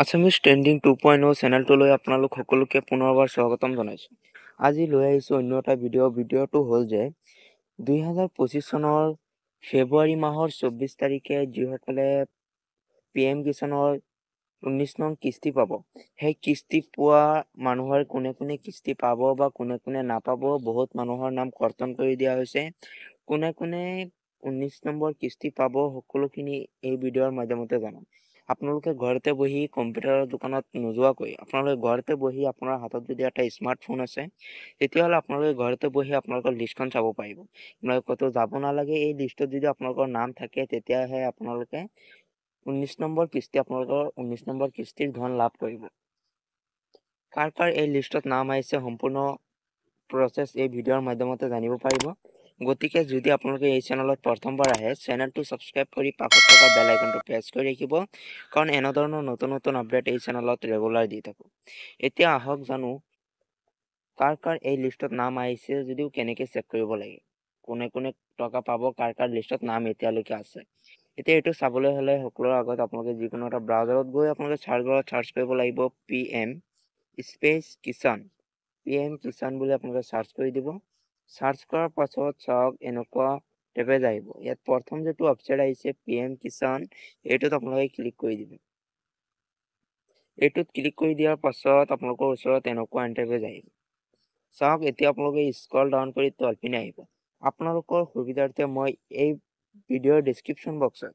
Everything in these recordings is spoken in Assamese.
আছামিজ ট্ৰেণ্ডিং 2.0 চেনেলটোলৈ আপোনালোক সকলোকে পুনৰবাৰ স্বাগতম জনাইছোঁ। আজি লৈ আহিছোঁ অন্য এটা ভিডিঅ'টো হ'ল যে 2025 চনৰ ফেব্ৰুৱাৰী মাহৰ 24 তাৰিখে যিসকলে PM কিষাণৰ 19 নং কিস্তি পাব, সেই কিস্তি পোৱা মানুহৰ কোনে কোনে কিস্তি পাব বা কোনে নাপাব, বহুত মানুহৰ নাম কৰ্তন কৰি দিয়া হৈছে। কোনে 19 নম্বৰ কিস্তি পাব সকলোখিনি এই ভিডিঅ'ৰ মাধ্যমতে জানাম। আপোনালোকে ঘৰতে বহি কম্পিউটাৰৰ দোকানত নোযোৱাকৈ আপোনালোকে ঘৰতে বহি আপোনাৰ হাতত যদি এটা স্মাৰ্টফোন আছে, তেতিয়াহ'লে আপোনালোকে ঘৰতে বহি আপোনালোকৰ লিষ্টখন চাব পাৰিব। আপোনালোকে ক'তো যাব নালাগে। এই লিষ্টত যদি আপোনালোকৰ নাম থাকে, তেতিয়াহে আপোনালোকে 19 নম্বৰ কিস্তিৰ ধন লাভ কৰিব। কাৰ এই লিষ্টত নাম আহিছে সম্পূৰ্ণ প্ৰচেছ এই ভিডিঅ'ৰ মাধ্যমতে জানিব পাৰিব। গতিকে যদি আপোনালোকে এই চেনেলত প্ৰথমবাৰ আহে, চেনেলটো ছাবস্ক্ৰাইব কৰি কাষত থকা বেল আইকনটো প্ৰেছ কৰি ৰাখিব, কাৰণ এনেধৰণৰ নতুন আপডেট এই চেনেলত ৰেগুলাৰ দি থাকোঁ। এতিয়া আহক জানো কাৰ এই লিষ্টত নাম আহিছে, যদিও কেনেকৈ চেক কৰিব লাগে, কোনে টকা পাব, কাৰ লিষ্টত নাম এতিয়ালৈকে আছে। এতিয়া এইটো চাবলৈ হ'লে সকলোৰে আগত আপোনালোকে যিকোনো এটা ব্ৰাউজাৰত গৈ আপোনালোকে চাৰ্চ কৰিব লাগিব PM কিষাণ বুলি আপোনালোকে চাৰ্চ কৰি দিব। চাৰ্চ কৰাৰ পাছত চাওক এনেকুৱা পেজ আহিব। ইয়াত প্ৰথম যিটো অপশ্যন আহিছে PM কিষাণ, এইটোত আপোনালোকে ক্লিক কৰি দিব। এইটোত ক্লিক কৰি দিয়াৰ পাছত আপোনালোকৰ ওচৰত এনেকুৱা ইণ্টাৰফেচ আহিব। চাওক এতিয়া আপোনালোকে স্ক্ৰল ডাউন কৰি তলপিনে আহিব। আপোনালোকৰ সুবিধাৰ্থে মই এই ভিডিঅ'ৰ ডেছক্ৰিপশ্যন বক্সত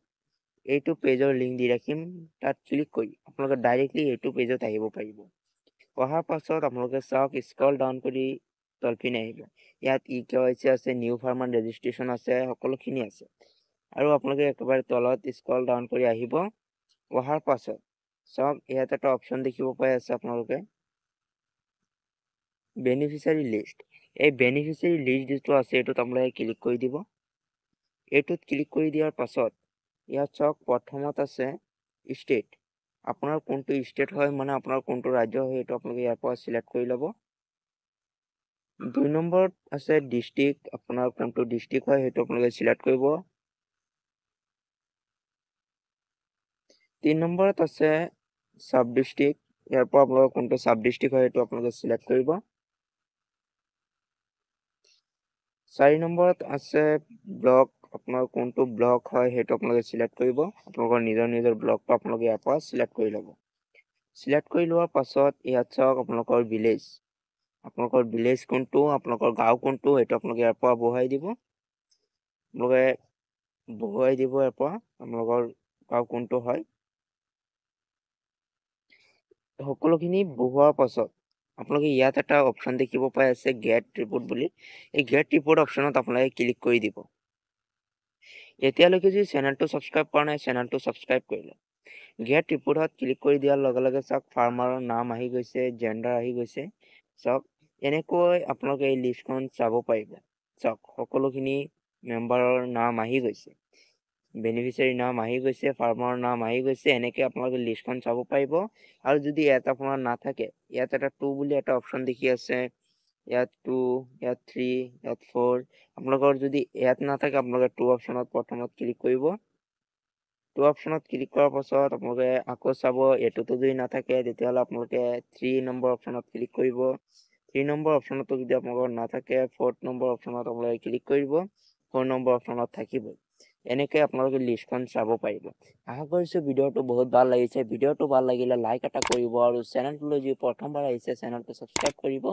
এইটো পেজৰ লিংক দি ৰাখিম। তাত ক্লিক কৰি আপোনালোকে ডাইৰেক্টলি এইটো পেজত আহিব পাৰিব। অহাৰ পাছত আপোনালোকে চাওক স্ক্ৰল ডাউন কৰি তলপিনে আহিব। ইয়াত EKYC আছে, নিউ ফাৰ্মাৰ ৰেজিষ্ট্ৰেশ্যন আছে, সকলোখিনি আছে। আৰু আপোনালোকে একেবাৰে তলত স্ক্ৰল ডাউন কৰি আহিব। অহাৰ পাছত চাওক ইয়াত এটা অপশ্যন দেখিব পাই আছে আপোনালোকে বেনিফিচিয়াৰী লিষ্ট। এই বেনিফিচিয়াৰী লিষ্ট যিটো আছে, এইটোত আপোনালোকে ক্লিক কৰি দিব। এইটোত ক্লিক কৰি দিয়াৰ পাছত ইয়াত চাওক প্ৰথমত আছে ষ্টেট। আপোনাৰ কোনটো ষ্টেট হয়, মানে আপোনাৰ কোনটো ৰাজ্য হয়, এইটো আপোনালোকে ইয়াৰ পৰা চিলেক্ট কৰি ল'ব। 2 নম্বৰত আছে ডিষ্ট্ৰিক্ট। আপোনাৰ কোনটো ডিষ্ট্ৰিক্ট হয় সেইটো আপোনালোকে চিলেক্ট কৰিব। 3 নম্বৰত আছে সাব ডিষ্ট্ৰিক্ট। ইয়াৰ পৰা আপোনালোকৰ কোনটো সাব ডিষ্ট্ৰিক্ট হয় সেইটো আপোনালোকে চিলেক্ট কৰিব। 4 নম্বৰত আছে ব্লক। আপোনাৰ কোনটো ব্লক হয় সেইটো আপোনালোকে চিলেক্ট কৰিব। আপোনালোকৰ নিজৰ ব্লকটো আপোনালোকে ইয়াৰ পৰা চিলেক্ট কৰি ল'ব। চিলেক্ট কৰি লোৱাৰ পাছত ইয়াত চাওক আপোনালোকৰ ভিলেজ। আপোনালোকৰ ভিলেজ কোনটো, আপোনালোকৰ গাঁও কোনটো, সেইটো আপোনালোকে ইয়াৰ পৰা বহুৱাই দিব। ইয়াৰ পৰা আপোনালোকৰ গাঁও কোনটো হয়। সকলোখিনি বহুৱাৰ পাছত আপোনালোকে ইয়াত এটা অপশ্যন দেখিব পাই আছে গেট ৰিপৰ্ট বুলি। এই গেট ৰিপৰ্ট অপশ্যনত আপোনালোকে ক্লিক কৰি দিব। এতিয়ালৈকে যদি চেনেলটো ছাবস্ক্ৰাইব কৰা নাই, চেনেলটো ছাবস্ক্ৰাইব কৰি লওক। গেট ৰিপৰ্টত ক্লিক কৰি দিয়াৰ লগে লগে চাওক ফাৰ্মাৰৰ নাম আহি গৈছে, জেণ্ডাৰ আহি গৈছে। চাওক এনেকৈ আপোনালোকে এই লিষ্টখন চাব পাৰিব। চাওক সকলোখিনি মেম্বাৰৰ নাম আহি গৈছে, বেনিফিচিয়াৰী নাম আহি গৈছে, ফাৰ্মাৰৰ নাম আহি গৈছে। এনেকৈ আপোনালোকে লিষ্টখন চাব পাৰিব। আৰু যদি ইয়াত আপোনাৰ নাথাকে, ইয়াত এটা 2 বুলি এটা অপশ্যন দেখি আছে। ইয়াত 2, ইয়াত 3, ইয়াত 4। আপোনালোকৰ যদি ইয়াত নাথাকে, আপোনালোকে 2 অপশ্যনত প্ৰথমত ক্লিক কৰিব। 2 অপশ্যনত ক্লিক কৰাৰ পাছত আপোনালোকে আকৌ চাব। এইটোতো যদি নাথাকে, তেতিয়াহ'লে আপোনালোকে 3 নম্বৰ অপশ্যনত ক্লিক কৰিব। 3 নম্বৰ অপশ্যনতো যদি আপোনালোকৰ নাথাকে, 4 নম্বৰ অপশ্যনত আপোনালোকে ক্লিক কৰিব। 4 নম্বৰ অপশ্যনত থাকিব। এনেকৈ আপোনালোকে লিষ্টখন চাব পাৰিব। আশা কৰিছোঁ ভিডিঅ'টো বহুত ভাল লাগিছে। ভিডিঅ'টো ভাল লাগিলে লাইক এটা কৰিব, আৰু চেনেলটোলৈ যদি প্ৰথমবাৰ আহিছে চেনেলটো ছাবস্ক্ৰাইব কৰিব,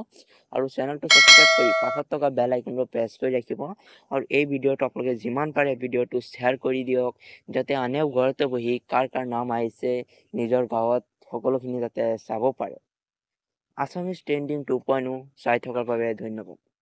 আৰু চেনেলটো ছাবস্ক্ৰাইব কৰি কাষত থকা বেল আইকনটো প্ৰেছ কৰি ৰাখিব। আৰু এই ভিডিঅ'টো আপোনালোকে যিমান পাৰে ভিডিঅ'টো শ্বেয়াৰ কৰি দিয়ক, যাতে আনেও ঘৰতে বহি কাৰ নাম আহিছে নিজৰ গাঁৱত সকলোখিনি যাতে চাব পাৰে। আছামিজ ট্ৰেণ্ডিং 2.0 চাই থকাৰ বাবে ধন্যবাদ।